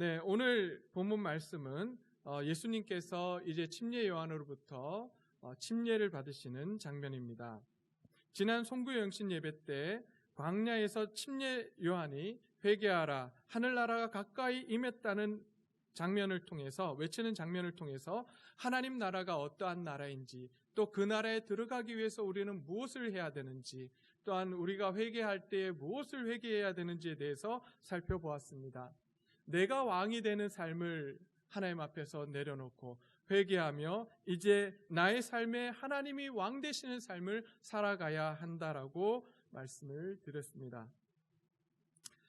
네, 오늘 본문 말씀은 예수님께서 이제 침례 요한으로부터 침례를 받으시는 장면입니다. 지난 송구영신 예배 때 광야에서 침례 요한이 회개하라 하늘나라가 가까이 임했다는 장면을 통해서 외치는 장면을 통해서 하나님 나라가 어떠한 나라인지, 또 그 나라에 들어가기 위해서 우리는 무엇을 해야 되는지, 또한 우리가 회개할 때에 무엇을 회개해야 되는지에 대해서 살펴보았습니다. 내가 왕이 되는 삶을 하나님 앞에서 내려놓고 회개하며 이제 나의 삶에 하나님이 왕 되시는 삶을 살아가야 한다라고 말씀을 드렸습니다.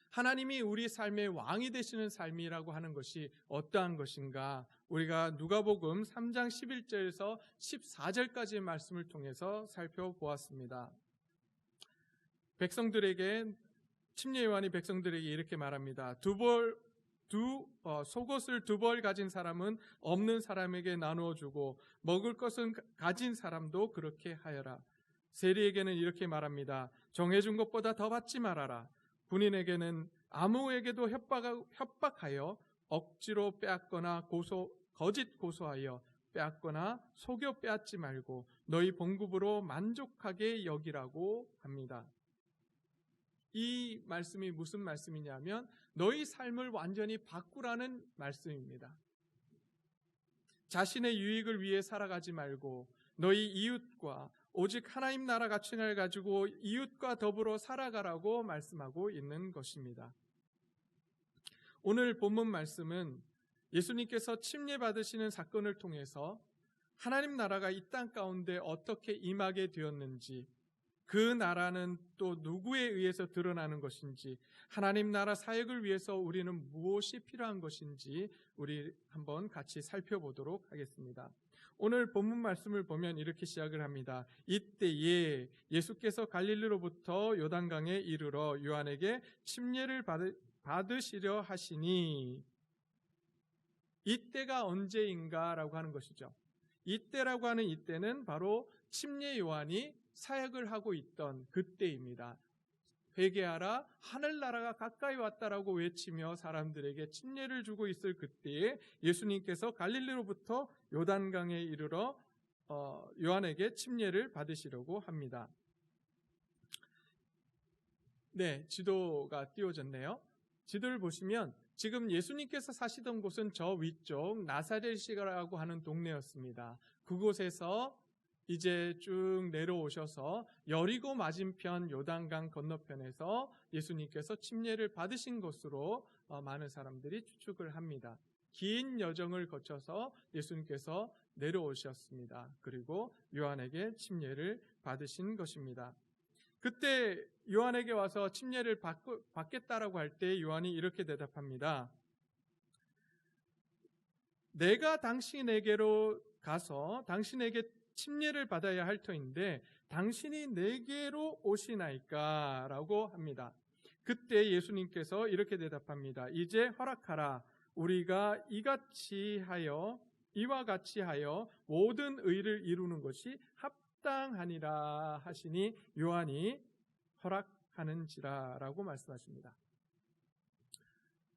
하나님이 우리 삶의 왕이 되시는 삶이라고 하는 것이 어떠한 것인가? 우리가 누가복음 3장 11절에서 14절까지의 말씀을 통해서 살펴보았습니다. 침례 요한이 백성들에게 이렇게 말합니다. 속옷을 2벌 가진 사람은 없는 사람에게 나누어 주고 먹을 것은 가진 사람도 그렇게 하여라. 세리에게는 이렇게 말합니다. 정해준 것보다 더 받지 말아라. 군인에게는 아무에게도 협박하여 억지로 빼앗거나 거짓 고소하여 빼앗거나 속여 빼앗지 말고 너희 봉급으로 만족하게 여기라고 합니다. 이 말씀이 무슨 말씀이냐면 너희 삶을 완전히 바꾸라는 말씀입니다. 자신의 유익을 위해 살아가지 말고 너희 이웃과 오직 하나님 나라 가치관을 가지고 이웃과 더불어 살아가라고 말씀하고 있는 것입니다. 오늘 본문 말씀은 예수님께서 침례 받으시는 사건을 통해서 하나님 나라가 이 땅 가운데 어떻게 임하게 되었는지, 그 나라는 또 누구에 의해서 드러나는 것인지, 하나님 나라 사역을 위해서 우리는 무엇이 필요한 것인지 우리 한번 같이 살펴보도록 하겠습니다. 오늘 본문 말씀을 보면 이렇게 시작을 합니다. 이때에 예수께서 갈릴리로부터 요단강에 이르러 요한에게 침례를 받으시려 하시니, 이때가 언제인가라고 하는 것이죠. 이때라고 하는 이때는 바로 침례 요한이 사역을 하고 있던 그때입니다. 회개하라 하늘나라가 가까이 왔다라고 외치며 사람들에게 침례를 주고 있을 그때에 예수님께서 갈릴리로부터 요단강에 이르러 요한에게 침례를 받으시려고 합니다. 네, 지도가 띄워졌네요. 지도를 보시면 지금 예수님께서 사시던 곳은 저 위쪽 나사렛이라고 하는 동네였습니다. 그곳에서 이제 쭉 내려오셔서 여리고 맞은편 요단강 건너편에서 예수님께서 침례를 받으신 것으로 많은 사람들이 추측을 합니다. 긴 여정을 거쳐서 예수님께서 내려오셨습니다. 그리고 요한에게 침례를 받으신 것입니다. 그때 요한에게 와서 침례를 받겠다라고 할 때 요한이 이렇게 대답합니다. 내가 당신에게로 가서 당신에게 침례를 받아야 할 터인데 당신이 내게로 오시나이까? 라고 합니다. 그때 예수님께서 이렇게 대답합니다. 이제 허락하라. 우리가 이와 같이 하여 모든 의를 이루는 것이 합당하니라 하시니 요한이 허락하는지라 라고 말씀하십니다.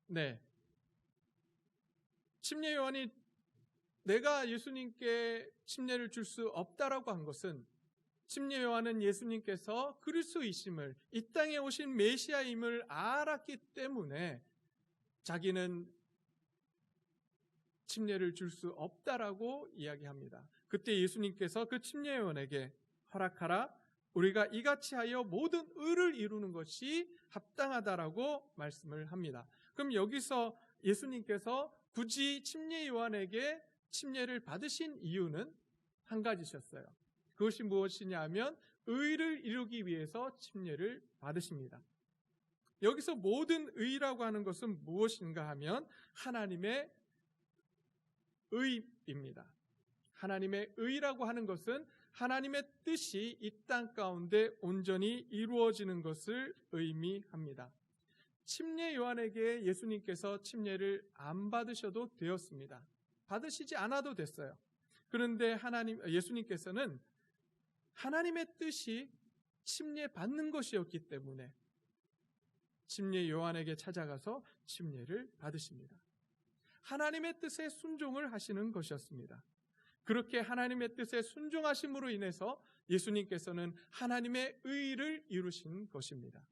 네, 침례 요한이 내가 예수님께 침례를 줄 수 없다라고 한 것은, 침례 요한은 예수님께서 그리스도이심을, 이 땅에 오신 메시아임을 알았기 때문에 자기는 침례를 줄 수 없다라고 이야기합니다. 그때 예수님께서 그 침례 요한에게 허락하라. 우리가 이같이 하여 모든 의를 이루는 것이 합당하다라고 말씀을 합니다. 그럼 여기서 예수님께서 굳이 침례 요한에게 침례를 받으신 이유는 한 가지셨어요. 그것이 무엇이냐 하면 의를 이루기 위해서 침례를 받으십니다. 여기서 모든 의라고 하는 것은 무엇인가 하면 하나님의 의입니다. 하나님의 의라고 하는 것은 하나님의 뜻이 이 땅 가운데 온전히 이루어지는 것을 의미합니다. 침례 요한에게 예수님께서 침례를 안 받으셔도 되었습니다. 받으시지 않아도 됐어요. 그런데 예수님께서는 하나님의 뜻이 침례 받는 것이었기 때문에 침례 요한에게 찾아가서 침례를 받으십니다. 하나님의 뜻에 순종을 하시는 것이었습니다. 그렇게 하나님의 뜻에 순종하심으로 인해서 예수님께서는 하나님의 의를 이루신 것입니다.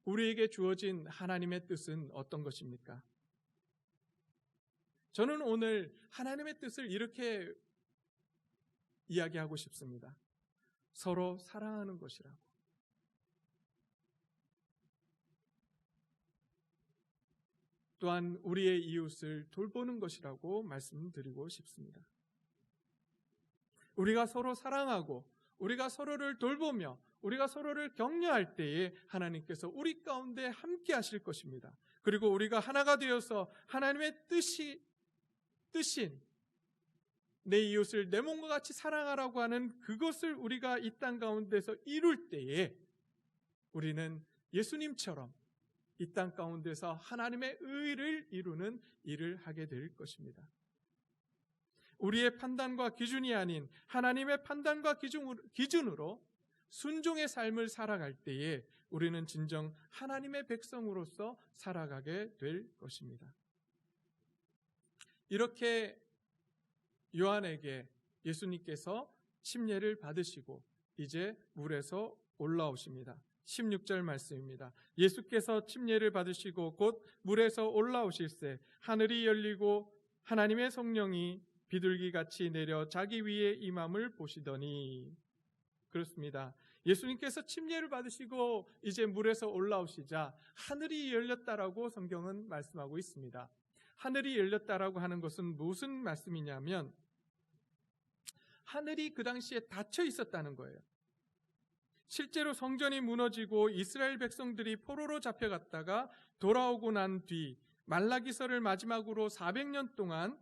우리에게 주어진 하나님의 뜻은 어떤 것입니까? 저는 오늘 하나님의 뜻을 이렇게 이야기하고 싶습니다. 서로 사랑하는 것이라고. 또한 우리의 이웃을 돌보는 것이라고 말씀드리고 싶습니다. 우리가 서로 사랑하고 우리가 서로를 돌보며 우리가 서로를 격려할 때에 하나님께서 우리 가운데 함께 하실 것입니다. 그리고 우리가 하나가 되어서 하나님의 뜻인 내 이웃을 내 몸과 같이 사랑하라고 하는 그것을 우리가 이 땅 가운데서 이룰 때에 우리는 예수님처럼 이 땅 가운데서 하나님의 의를 이루는 일을 하게 될 것입니다. 우리의 판단과 기준이 아닌 하나님의 판단과 기준으로 순종의 삶을 살아갈 때에 우리는 진정 하나님의 백성으로서 살아가게 될 것입니다. 이렇게 요한에게 예수님께서 침례를 받으시고 이제 물에서 올라오십니다. 16절 말씀입니다. 예수께서 침례를 받으시고 곧 물에서 올라오실새 하늘이 열리고 하나님의 성령이 비둘기같이 내려 자기 위에 임함을 보시더니, 그렇습니다. 예수님께서 침례를 받으시고 이제 물에서 올라오시자 하늘이 열렸다라고 성경은 말씀하고 있습니다. 하늘이 열렸다라고 하는 것은 무슨 말씀이냐면 하늘이 그 당시에 닫혀 있었다는 거예요. 실제로 성전이 무너지고 이스라엘 백성들이 포로로 잡혀갔다가 돌아오고 난 뒤 말라기서를 마지막으로 400년 동안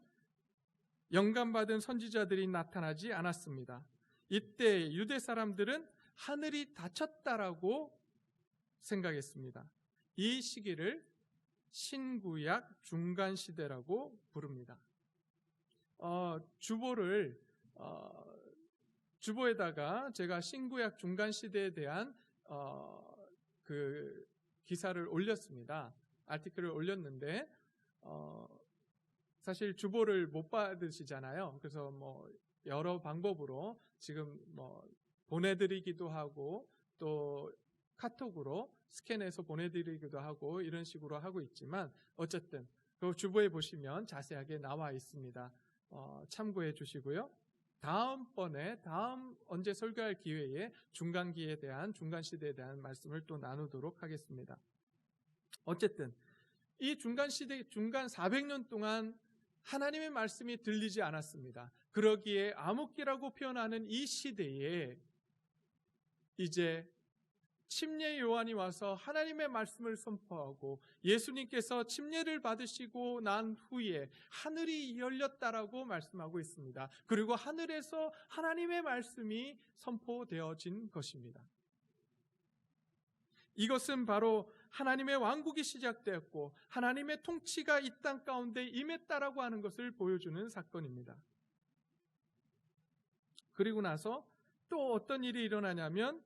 영감받은 선지자들이 나타나지 않았습니다. 이때 유대 사람들은 하늘이 닫혔다라고 생각했습니다. 이 시기를 신구약 중간시대라고 부릅니다. 주보에다가 제가 신구약 중간시대에 대한 그 기사를 올렸습니다. 아티클을 올렸는데 사실 주보를 못 받으시잖아요. 그래서 여러 방법으로 지금 보내드리기도 하고 또 카톡으로 스캔해서 보내드리기도 하고 이런 식으로 하고 있지만 어쨌든 그 주보에 보시면 자세하게 나와 있습니다. 참고해 주시고요. 다음 언제 설교할 기회에 중간시대에 대한 말씀을 또 나누도록 하겠습니다. 어쨌든 이 중간 400년 동안 하나님의 말씀이 들리지 않았습니다. 그러기에 암흑기라고 표현하는 이 시대에 이제 침례 요한이 와서 하나님의 말씀을 선포하고 예수님께서 침례를 받으시고 난 후에 하늘이 열렸다라고 말씀하고 있습니다. 그리고 하늘에서 하나님의 말씀이 선포되어진 것입니다. 이것은 바로 하나님의 왕국이 시작되었고 하나님의 통치가 이 땅 가운데 임했다라고 하는 것을 보여주는 사건입니다. 그리고 나서 또 어떤 일이 일어나냐면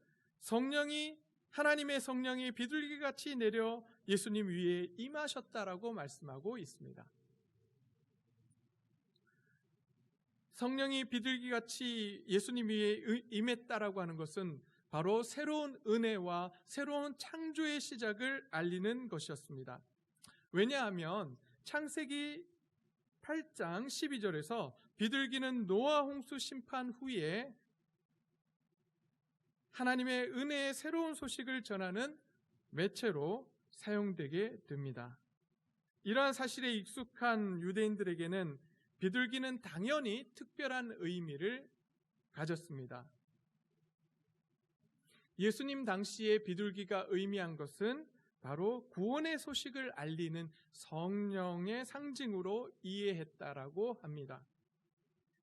하나님의 성령이 비둘기같이 내려 예수님 위에 임하셨다라고 말씀하고 있습니다. 성령이 비둘기같이 예수님 위에 임했다라고 하는 것은 바로 새로운 은혜와 새로운 창조의 시작을 알리는 것이었습니다. 왜냐하면 창세기 8장 12절에서 비둘기는 노아 홍수 심판 후에 하나님의 은혜의 새로운 소식을 전하는 매체로 사용되게 됩니다. 이러한 사실에 익숙한 유대인들에게는 비둘기는 당연히 특별한 의미를 가졌습니다. 예수님 당시에 비둘기가 의미한 것은 바로 구원의 소식을 알리는 성령의 상징으로 이해했다라고 합니다.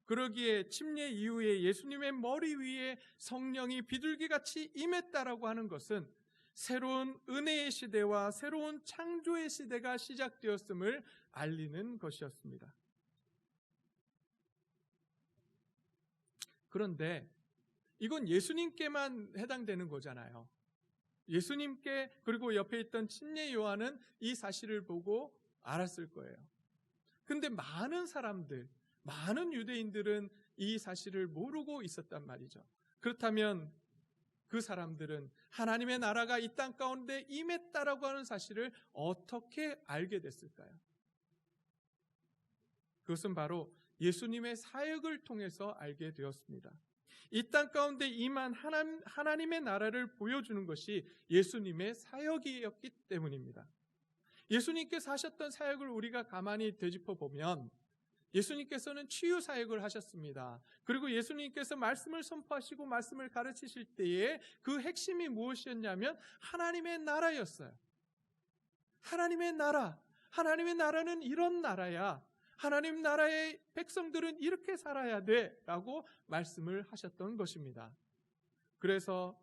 그러기에 침례 이후에 예수님의 머리 위에 성령이 비둘기같이 임했다라고 하는 것은 새로운 은혜의 시대와 새로운 창조의 시대가 시작되었음을 알리는 것이었습니다. 그런데 이건 예수님께만 해당되는 거잖아요. 예수님께, 그리고 옆에 있던 침례 요한은 이 사실을 보고 알았을 거예요. 근데 많은 사람들, 많은 유대인들은 이 사실을 모르고 있었단 말이죠. 그렇다면 그 사람들은 하나님의 나라가 이 땅 가운데 임했다라고 하는 사실을 어떻게 알게 됐을까요? 그것은 바로 예수님의 사역을 통해서 알게 되었습니다. 이 땅 가운데 임한 하나님의 나라를 보여주는 것이 예수님의 사역이었기 때문입니다. 예수님께서 하셨던 사역을 우리가 가만히 되짚어 보면 예수님께서는 치유 사역을 하셨습니다. 그리고 예수님께서 말씀을 선포하시고 말씀을 가르치실 때에 그 핵심이 무엇이었냐면 하나님의 나라였어요. 하나님의 나라, 하나님의 나라는 이런 나라야. 하나님 나라의 백성들은 이렇게 살아야 돼 라고 말씀을 하셨던 것입니다. 그래서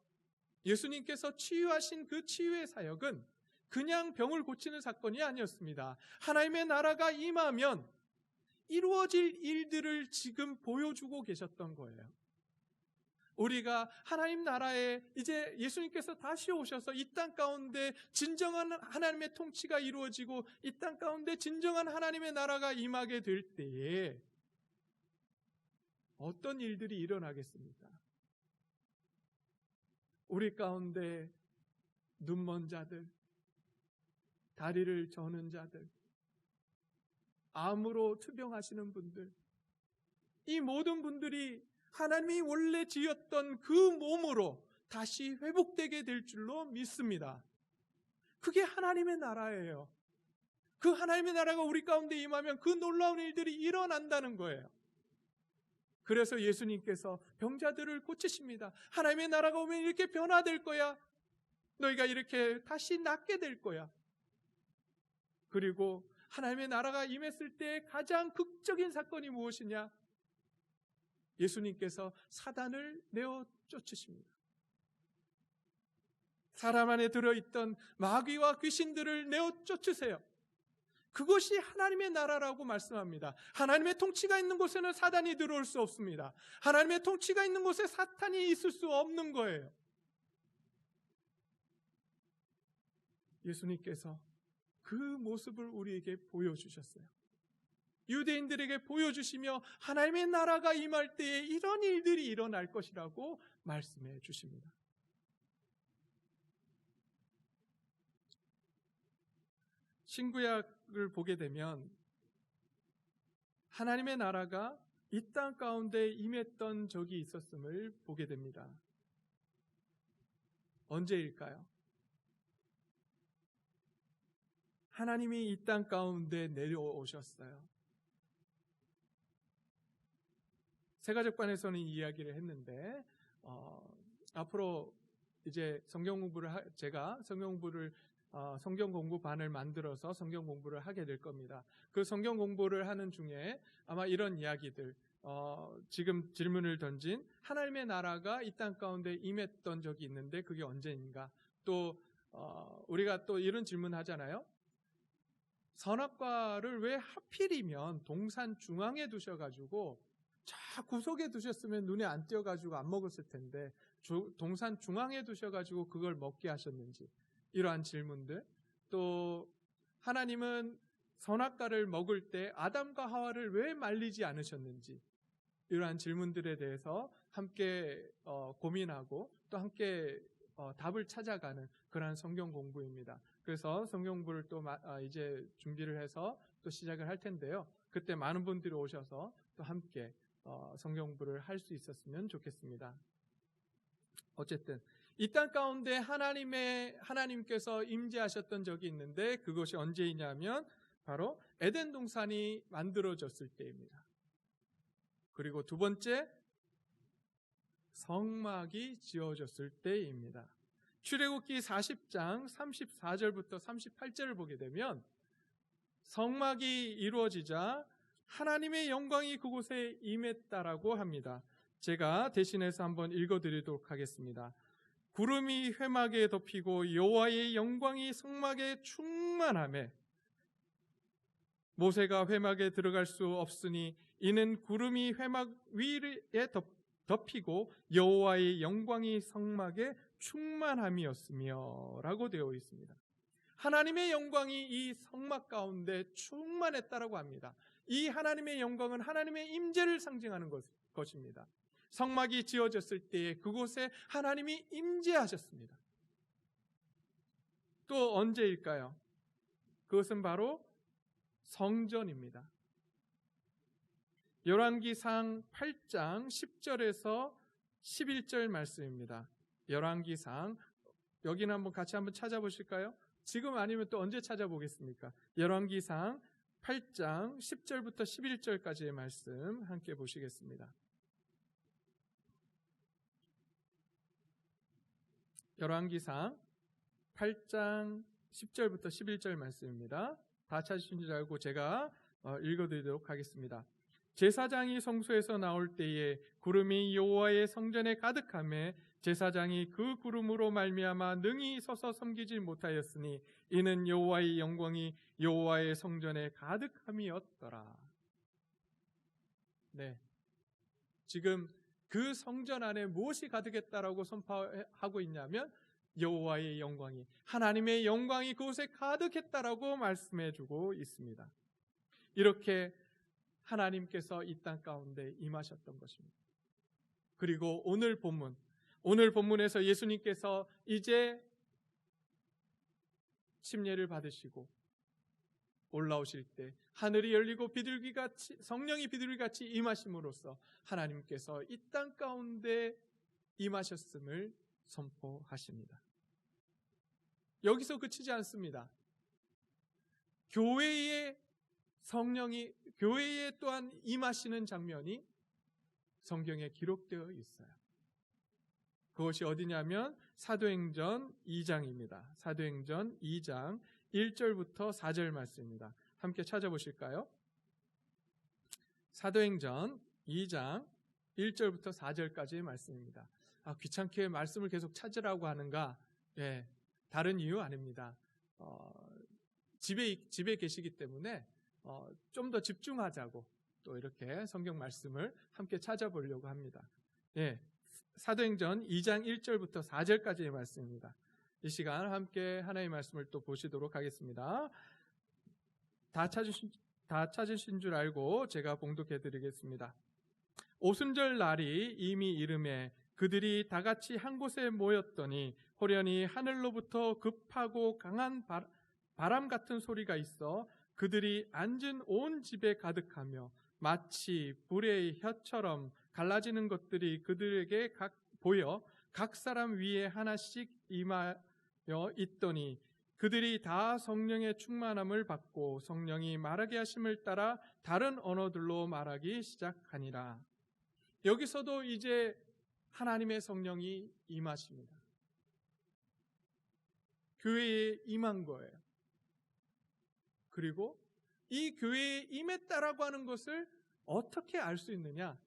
예수님께서 치유하신 그 치유의 사역은 그냥 병을 고치는 사건이 아니었습니다. 하나님의 나라가 임하면 이루어질 일들을 지금 보여주고 계셨던 거예요. 우리가 하나님 나라에 이제 예수님께서 다시 오셔서 이 땅 가운데 진정한 하나님의 통치가 이루어지고 이 땅 가운데 진정한 하나님의 나라가 임하게 될 때에 어떤 일들이 일어나겠습니까? 우리 가운데 눈먼 자들, 다리를 저는 자들, 암으로 투병하시는 분들, 이 모든 분들이 하나님이 원래 지었던 그 몸으로 다시 회복되게 될 줄로 믿습니다. 그게 하나님의 나라예요. 그 하나님의 나라가 우리 가운데 임하면 그 놀라운 일들이 일어난다는 거예요. 그래서 예수님께서 병자들을 고치십니다. 하나님의 나라가 오면 이렇게 변화될 거야. 너희가 이렇게 다시 낫게 될 거야. 그리고 하나님의 나라가 임했을 때 가장 극적인 사건이 무엇이냐? 예수님께서 사단을 내어 쫓으십니다. 사람 안에 들어있던 마귀와 귀신들을 내어 쫓으세요. 그것이 하나님의 나라라고 말씀합니다. 하나님의 통치가 있는 곳에는 사단이 들어올 수 없습니다. 하나님의 통치가 있는 곳에 사탄이 있을 수 없는 거예요. 예수님께서 그 모습을 우리에게 보여주셨어요. 유대인들에게 보여주시며 하나님의 나라가 임할 때에 이런 일들이 일어날 것이라고 말씀해 주십니다. 신구약을 보게 되면 하나님의 나라가 이 땅 가운데 임했던 적이 있었음을 보게 됩니다. 언제일까요? 하나님이 이 땅 가운데 내려오셨어요. 세가족반에서는 이야기를 했는데 앞으로 이제 성경 공부반을 만들어서 성경 공부를 하게 될 겁니다. 그 성경 공부를 하는 중에 아마 이런 이야기들, 지금 질문을 던진 하나님의 나라가 이 땅 가운데 임했던 적이 있는데 그게 언제인가? 또 우리가 또 이런 질문 하잖아요. 선악과를 왜 하필이면 동산 중앙에 두셔가지고 저 구석에 두셨으면 눈에 안 띄어가지고 안 먹었을 텐데 동산 중앙에 두셔가지고 그걸 먹게 하셨는지, 이러한 질문들. 또 하나님은 선악과를 먹을 때 아담과 하와를 왜 말리지 않으셨는지, 이러한 질문들에 대해서 함께 고민하고 또 함께 답을 찾아가는 그러한 성경 공부입니다. 그래서 성경 공부를 또 이제 준비를 해서 또 시작을 할 텐데요. 그때 많은 분들이 오셔서 또 함께 성경 공부를 할 수 있었으면 좋겠습니다. 어쨌든 이 땅 가운데 하나님께서 임재하셨던 적이 있는데 그것이 언제이냐면 바로 에덴 동산이 만들어졌을 때입니다. 그리고 두 번째, 성막이 지어졌을 때입니다. 출애굽기 40장 34절부터 38절을 보게 되면 성막이 이루어지자 하나님의 영광이 그곳에 임했다라고 합니다. 제가 대신해서 한번 읽어드리도록 하겠습니다. 구름이 회막에 덮이고 여호와의 영광이 성막에 충만하매 모세가 회막에 들어갈 수 없으니 이는 구름이 회막 위에 덮이고 여호와의 영광이 성막에 충만함이었으며 라고 되어 있습니다. 하나님의 영광이 이 성막 가운데 충만했다라고 합니다. 이 하나님의 영광은 하나님의 임재를 상징하는 것입니다. 성막이 지어졌을 때에 그곳에 하나님이 임재하셨습니다. 또 언제일까요? 그것은 바로 성전입니다. 열왕기상 8장 10절에서 11절 말씀입니다. 열왕기상, 여기는 같이 한번 찾아보실까요? 지금 아니면 또 언제 찾아보겠습니까? 열왕기상 8장 10절부터 11절까지의 말씀 함께 보시겠습니다. 열왕기상 8장 10절부터 11절 말씀입니다. 다 찾으신 줄 알고 제가 읽어드리도록 하겠습니다. 제사장이 성소에서 나올 때에 구름이 여호와의 성전에 가득하매 제사장이 그 구름으로 말미암아 능히 서서 섬기지 못하였으니 이는 여호와의 영광이 여호와의 성전에 가득함이었더라. 네, 지금 그 성전 안에 무엇이 가득했다라고 선포하고 있냐면 여호와의 영광이, 하나님의 영광이 그곳에 가득했다라고 말씀해주고 있습니다. 이렇게 하나님께서 이 땅 가운데 임하셨던 것입니다. 그리고 오늘 본문에서 예수님께서 이제 침례를 받으시고 올라오실 때 하늘이 열리고 성령이 비둘기같이 임하심으로써 하나님께서 이 땅 가운데 임하셨음을 선포하십니다. 여기서 그치지 않습니다. 교회에 또한 임하시는 장면이 성경에 기록되어 있어요. 그것이 어디냐면 사도행전 2장입니다. 사도행전 2장 1절부터 4절 말씀입니다. 함께 찾아보실까요? 사도행전 2장 1절부터 4절까지의 말씀입니다. 귀찮게 말씀을 계속 찾으라고 하는가? 예, 다른 이유 아닙니다. 집에 계시기 때문에 좀 더 집중하자고 또 이렇게 성경 말씀을 함께 찾아보려고 합니다. 예, 사도행전 2장 1절부터 4절까지의 말씀입니다. 이 시간 함께 하나님의 말씀을 또 보시도록 하겠습니다. 다 찾으신 줄 알고 제가 봉독해 드리겠습니다. 오순절 날이 이미 이르매 그들이 다 같이 한 곳에 모였더니 호련히 하늘로부터 급하고 강한 바람 같은 소리가 있어 그들이 앉은 온 집에 가득하며 마치 불의 혀처럼 갈라지는 것들이 그들에게 보여 각 사람 위에 하나씩 임하여 있더니 그들이 다 성령의 충만함을 받고 성령이 말하게 하심을 따라 다른 언어들로 말하기 시작하니라. 여기서도 이제 하나님의 성령이 임하십니다. 교회에 임한 거예요. 그리고 이 교회에 임했다라고 하는 것을 어떻게 알 수 있느냐?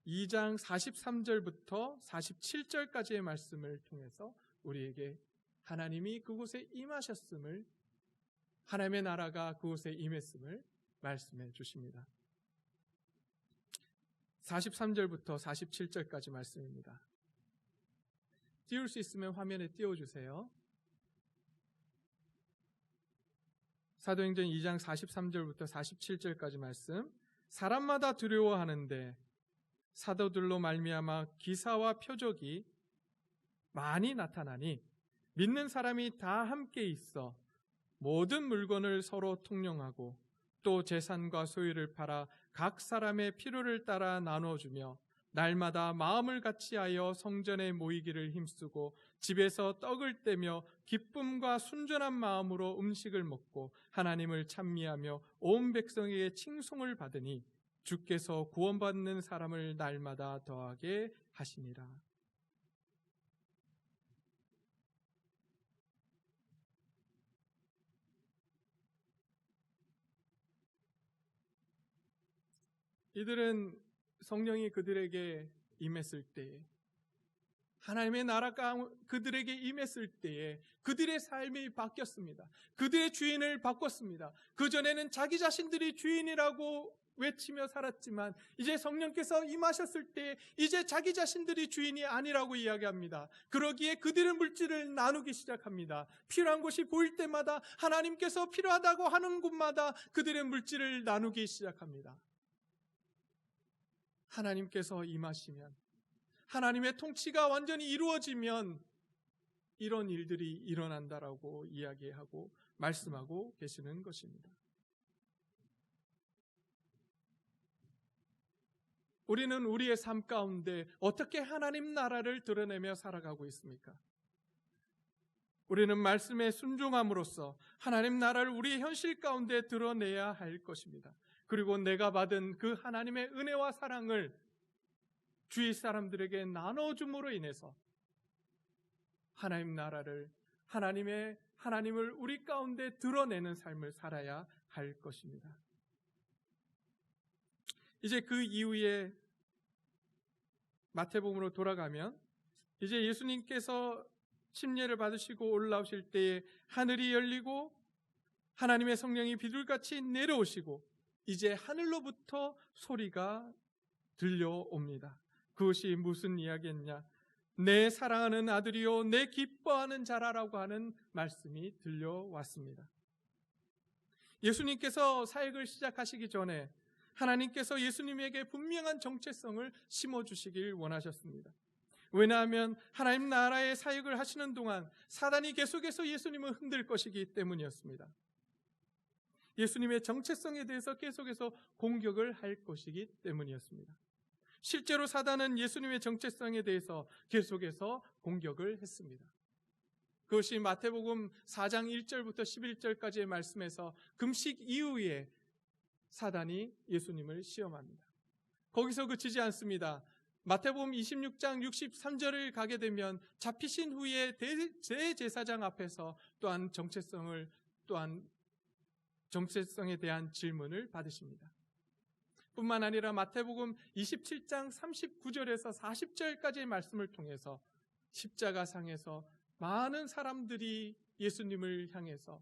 2장 43절부터 47절까지의 말씀을 통해서 우리에게 하나님이 그곳에 임하셨음을, 하나님의 나라가 그곳에 임했음을 말씀해 주십니다. 43절부터 47절까지 말씀입니다. 띄울 수 있으면 화면에 띄워주세요. 사도행전 2장 43절부터 47절까지 말씀. 사람마다 두려워하는데 사도들로 말미암아 기사와 표적이 많이 나타나니 믿는 사람이 다 함께 있어 모든 물건을 서로 통용하고 또 재산과 소유를 팔아 각 사람의 필요를 따라 나눠주며 날마다 마음을 같이하여 성전에 모이기를 힘쓰고 집에서 떡을 떼며 기쁨과 순전한 마음으로 음식을 먹고 하나님을 찬미하며 온 백성에게 칭송을 받으니 주께서 구원받는 사람을 날마다 더하게 하시니라. 이들은 성령이 그들에게 임했을 때에, 하나님의 나라가 그들에게 임했을 때에 그들의 삶이 바뀌었습니다. 그들의 주인을 바꿨습니다. 그전에는 자기 자신들이 주인이라고 외치며 살았지만 이제 성령께서 임하셨을 때 이제 자기 자신들이 주인이 아니라고 이야기합니다. 그러기에 그들의 물질을 나누기 시작합니다. 필요한 곳이 보일 때마다 하나님께서 필요하다고 하는 곳마다 그들의 물질을 나누기 시작합니다. 하나님께서 임하시면, 하나님의 통치가 완전히 이루어지면 이런 일들이 일어난다라고 이야기하고 말씀하고 계시는 것입니다. 우리는 우리의 삶 가운데 어떻게 하나님 나라를 드러내며 살아가고 있습니까? 우리는 말씀에 순종함으로써 하나님 나라를 우리의 현실 가운데 드러내야 할 것입니다. 그리고 내가 받은 그 하나님의 은혜와 사랑을 주위 사람들에게 나눠줌으로 인해서 하나님 나라를, 하나님을 우리 가운데 드러내는 삶을 살아야 할 것입니다. 이제 그 이후에 마태복음으로 돌아가면 이제 예수님께서 침례를 받으시고 올라오실 때에 하늘이 열리고 하나님의 성령이 비둘같이 내려오시고 이제 하늘로부터 소리가 들려옵니다. 그것이 무슨 이야기였냐? 내 사랑하는 아들이요 내 기뻐하는 자라라고 하는 말씀이 들려왔습니다. 예수님께서 사역을 시작하시기 전에 하나님께서 예수님에게 분명한 정체성을 심어주시길 원하셨습니다. 왜냐하면 하나님 나라의 사역을 하시는 동안 사단이 계속해서 예수님을 흔들 것이기 때문이었습니다. 예수님의 정체성에 대해서 계속해서 공격을 할 것이기 때문이었습니다. 실제로 사단은 예수님의 정체성에 대해서 계속해서 공격을 했습니다. 그것이 마태복음 4장 1절부터 11절까지의 말씀에서 금식 이후에 사단이 예수님을 시험합니다. 거기서 그치지 않습니다. 마태복음 26장 63절을 가게 되면 잡히신 후에 대제사장 앞에서 또한 정체성에 대한 질문을 받으십니다. 뿐만 아니라 마태복음 27장 39절에서 40절까지의 말씀을 통해서 십자가상에서 많은 사람들이 예수님을 향해서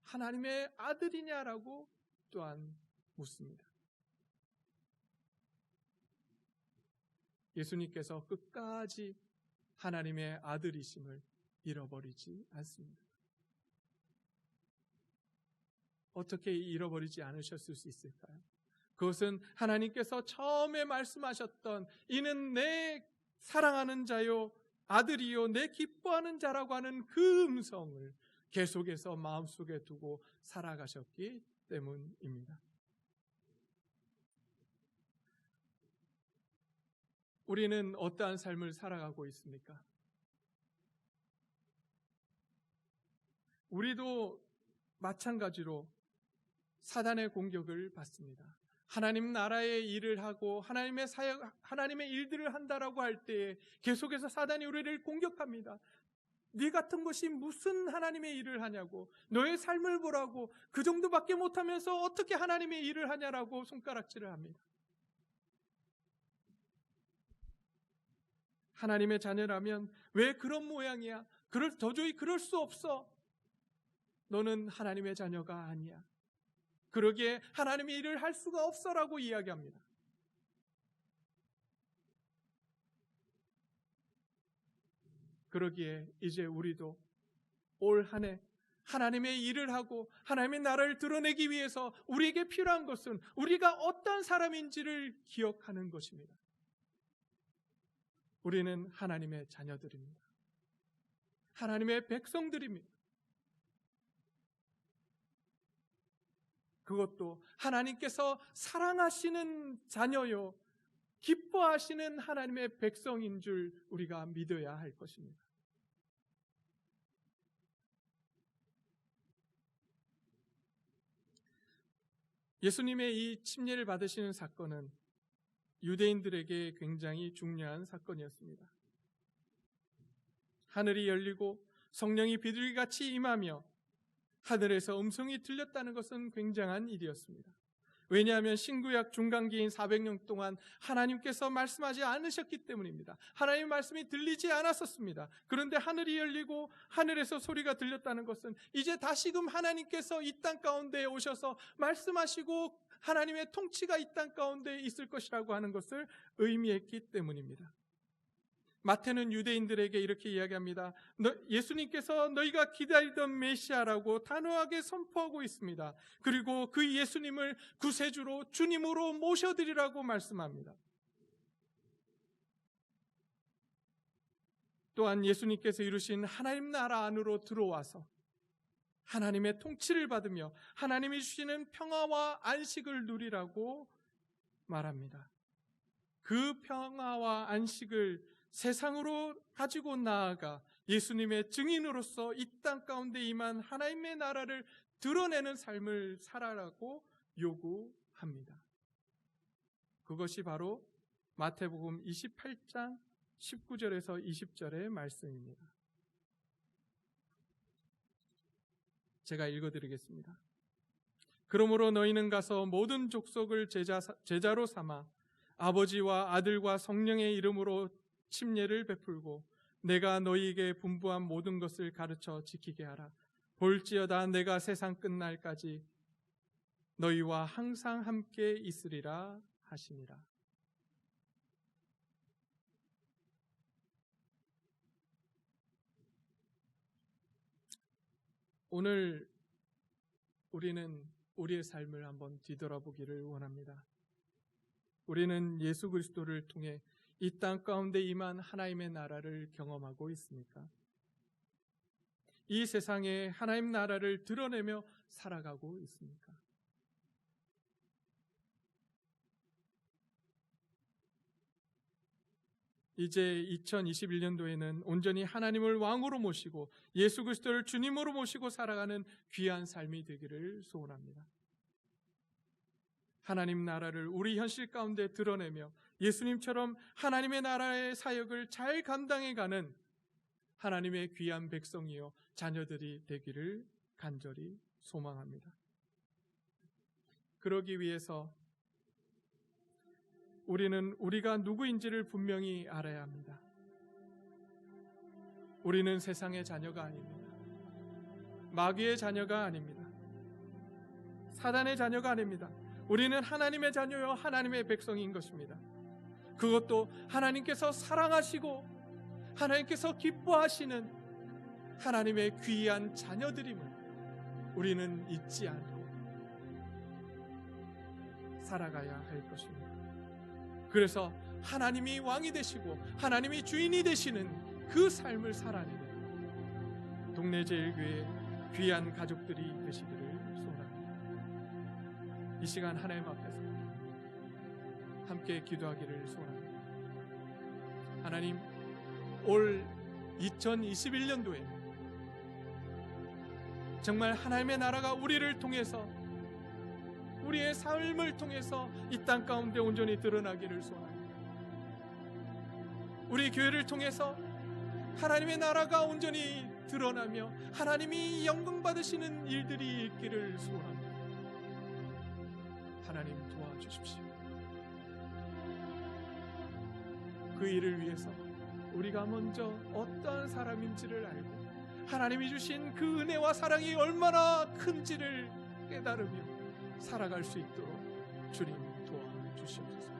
하나님의 아들이냐라고 또한 묻습니다. 예수님께서 끝까지 하나님의 아들이심을 잃어버리지 않습니다. 어떻게 잃어버리지 않으셨을 수 있을까요? 그것은 하나님께서 처음에 말씀하셨던 이는 내 사랑하는 자요 아들이요 내 기뻐하는 자라고 하는 그 음성을 계속해서 마음속에 두고 살아가셨기 때문입니다. 우리는 어떠한 삶을 살아가고 있습니까? 우리도 마찬가지로 사단의 공격을 받습니다. 하나님 나라의 일을 하고 하나님의 사역, 하나님의 일들을 한다라고 할 때에 계속해서 사단이 우리를 공격합니다. 네 같은 것이 무슨 하나님의 일을 하냐고, 너의 삶을 보라고, 그 정도밖에 못하면서 어떻게 하나님의 일을 하냐라고 손가락질을 합니다. 하나님의 자녀라면 왜 그런 모양이야? 도저히 그럴 수 없어. 너는 하나님의 자녀가 아니야. 그러기에 하나님의 일을 할 수가 없어라고 이야기합니다. 그러기에 이제 우리도 올 한 해 하나님의 일을 하고 하나님의 나라를 드러내기 위해서 우리에게 필요한 것은 우리가 어떤 사람인지를 기억하는 것입니다. 우리는 하나님의 자녀들입니다. 하나님의 백성들입니다. 그것도 하나님께서 사랑하시는 자녀요, 기뻐하시는 하나님의 백성인 줄 우리가 믿어야 할 것입니다. 예수님의 이 침례를 받으시는 사건은 유대인들에게 굉장히 중요한 사건이었습니다. 하늘이 열리고 성령이 비둘기같이 임하며 하늘에서 음성이 들렸다는 것은 굉장한 일이었습니다. 왜냐하면 신구약 중간기인 400년 동안 하나님께서 말씀하지 않으셨기 때문입니다. 하나님의 말씀이 들리지 않았었습니다. 그런데 하늘이 열리고 하늘에서 소리가 들렸다는 것은 이제 다시금 하나님께서 이 땅 가운데 오셔서 말씀하시고 하나님의 통치가 이 땅 가운데 있을 것이라고 하는 것을 의미했기 때문입니다. 마태는 유대인들에게 이렇게 이야기합니다. 예수님께서 너희가 기다리던 메시아라고 단호하게 선포하고 있습니다. 그리고 그 예수님을 구세주로 주님으로 모셔드리라고 말씀합니다. 또한 예수님께서 이루신 하나님 나라 안으로 들어와서 하나님의 통치를 받으며 하나님이 주시는 평화와 안식을 누리라고 말합니다. 그 평화와 안식을 세상으로 가지고 나아가 예수님의 증인으로서 이 땅 가운데 임한 하나님의 나라를 드러내는 삶을 살아라고 요구합니다. 그것이 바로 마태복음 28장 19절에서 20절의 말씀입니다. 제가 읽어드리겠습니다. 그러므로 너희는 가서 모든 족속을 제자로 삼아 아버지와 아들과 성령의 이름으로 침례를 베풀고 내가 너희에게 분부한 모든 것을 가르쳐 지키게 하라. 볼지어다 내가 세상 끝날까지 너희와 항상 함께 있으리라 하시니라. 오늘 우리는 우리의 삶을 한번 뒤돌아보기를 원합니다. 우리는 예수 그리스도를 통해 이 땅 가운데 임한 하나님의 나라를 경험하고 있습니까? 이 세상에 하나님 나라를 드러내며 살아가고 있습니까? 이제 2021년도에는 온전히 하나님을 왕으로 모시고 예수 그리스도를 주님으로 모시고 살아가는 귀한 삶이 되기를 소원합니다. 하나님 나라를 우리 현실 가운데 드러내며 예수님처럼 하나님의 나라의 사역을 잘 감당해가는 하나님의 귀한 백성이요 자녀들이 되기를 간절히 소망합니다. 그러기 위해서 우리는 우리가 누구인지를 분명히 알아야 합니다. 우리는 세상의 자녀가 아닙니다. 마귀의 자녀가 아닙니다. 사단의 자녀가 아닙니다. 우리는 하나님의 자녀요 하나님의 백성인 것입니다. 그것도 하나님께서 사랑하시고 하나님께서 기뻐하시는 하나님의 귀한 자녀들임을 우리는 잊지 않고 살아가야 할 것입니다. 그래서 하나님이 왕이 되시고 하나님이 주인이 되시는 그 삶을 살아내는 동네제일교회 귀한 가족들이 되시기를 소원합니다. 이 시간 하나님 앞에서 함께 기도하기를 소원합니다. 하나님, 올 2021년도에 정말 하나님의 나라가 우리를 통해서 우리의 삶을 통해서 이 땅 가운데 온전히 드러나기를 소원합니다. 우리 교회를 통해서 하나님의 나라가 온전히 드러나며 하나님이 영광 받으시는 일들이 있기를 소원합니다. 하나님 도와주십시오. 그 일을 위해서 우리가 먼저 어떠한 사람인지를 알고 하나님이 주신 그 은혜와 사랑이 얼마나 큰지를 깨달으며 살아갈 수 있도록 주님 도와주시옵소서.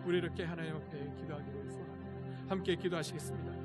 우리 이렇게 하나님 앞에 기도하기를 소원합니다. 함께 기도하시겠습니다.